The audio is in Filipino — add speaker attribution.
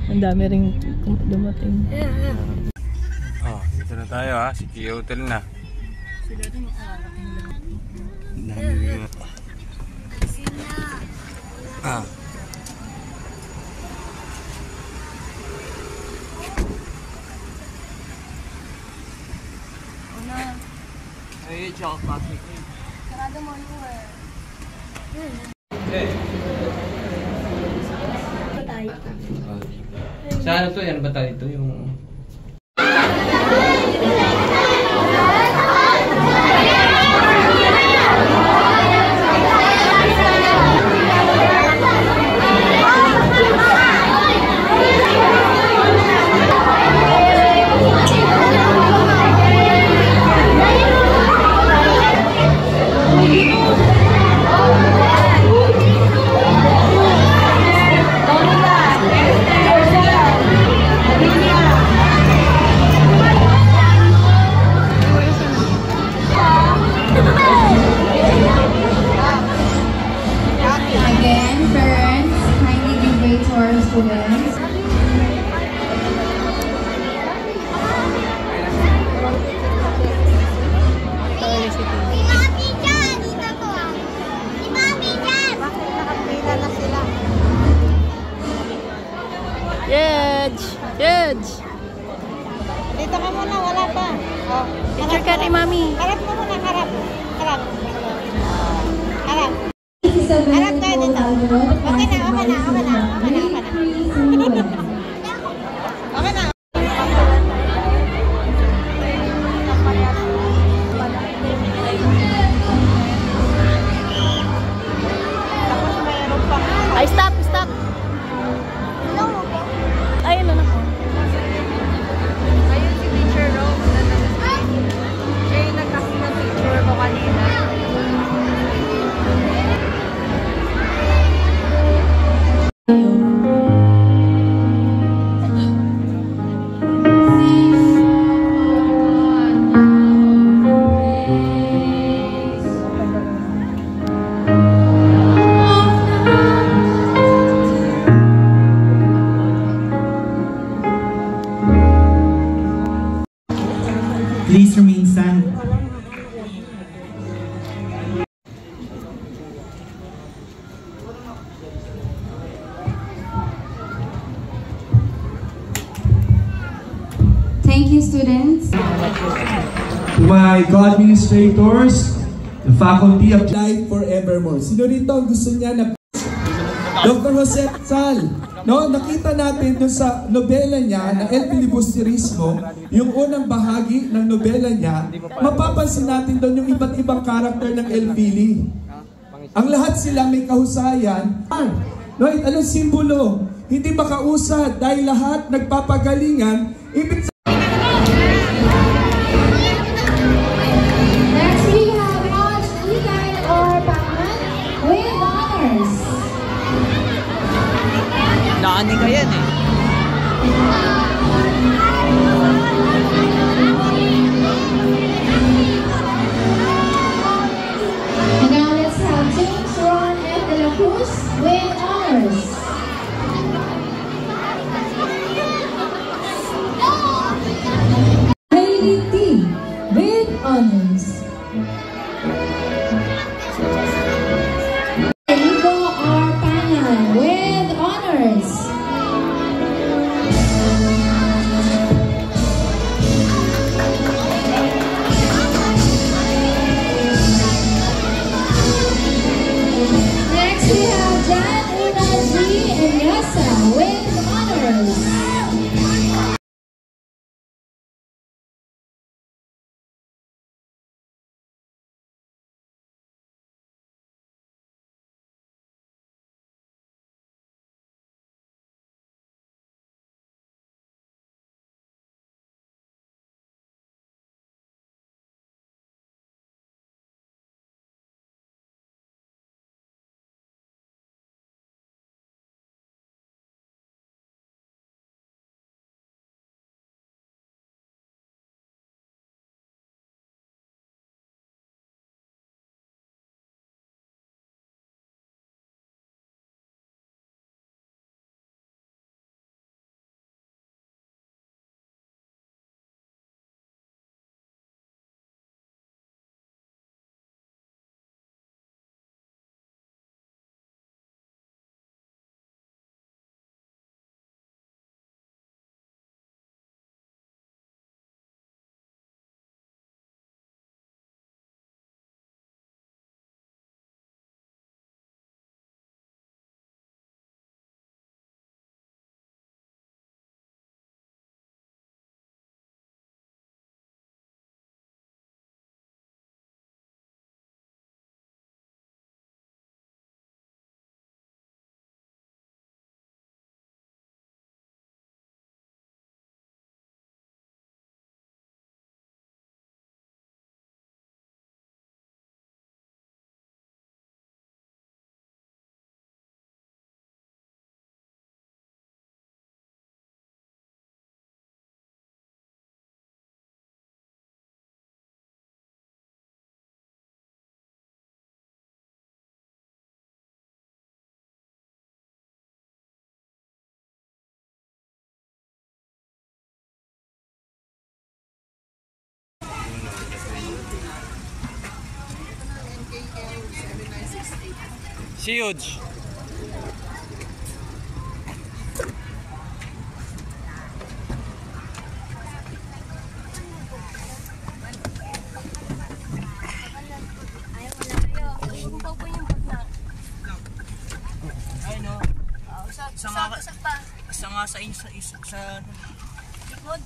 Speaker 1: Ang dami ring dumating.
Speaker 2: Oh, dito na tayo ha. City Hotel na.
Speaker 1: Sila rin makakarating lang.
Speaker 2: Dami rin.
Speaker 3: Ay, tsaka plastic.
Speaker 1: Sarado mo yung
Speaker 3: Sa ano to? Yan ba tayo ito? Yung...
Speaker 1: Jedge!
Speaker 4: Dito ka muna, wala pa. Oh,
Speaker 1: Picture ka ni Mami.
Speaker 4: harap mo muna, harap. Harap. Harap. Harap tayo dito. Okay na, okay na, okay na. Okay na, okay na. Okay na.
Speaker 1: Ay, stop! Stop! Ayun na po.
Speaker 4: Ayun si Teacher Rose. Siya yung nagkasi ng picture ko kanina.
Speaker 5: Please remain standing.
Speaker 6: Thank you, students.
Speaker 5: To my co-administrators, the Faculty of Life Forevermore. Sino rito ang gusto niya na Dr. Jose Sal? No, nakita natin dun sa nobela niya na El Filibusterismo, yung unang bahagi ng nobela niya, mapapansin natin doon yung iba't ibang karakter ng El Fili. Ang lahat sila may kahusayan. No, anong simbolo? Hindi makausad dahil lahat nagpapagalingan. Ibig
Speaker 6: Next, we have Raj Igay or Pangan with honors.
Speaker 3: Naani ka yan eh.
Speaker 6: And now let's have James Ron F. De La Cruz with honors. Hailey T. with honors. Nico R. Pangan with honors. Next we have Jan Una G. and Yasa with honors.
Speaker 2: Si Huge.
Speaker 3: Ay no. Isa nga sa likod.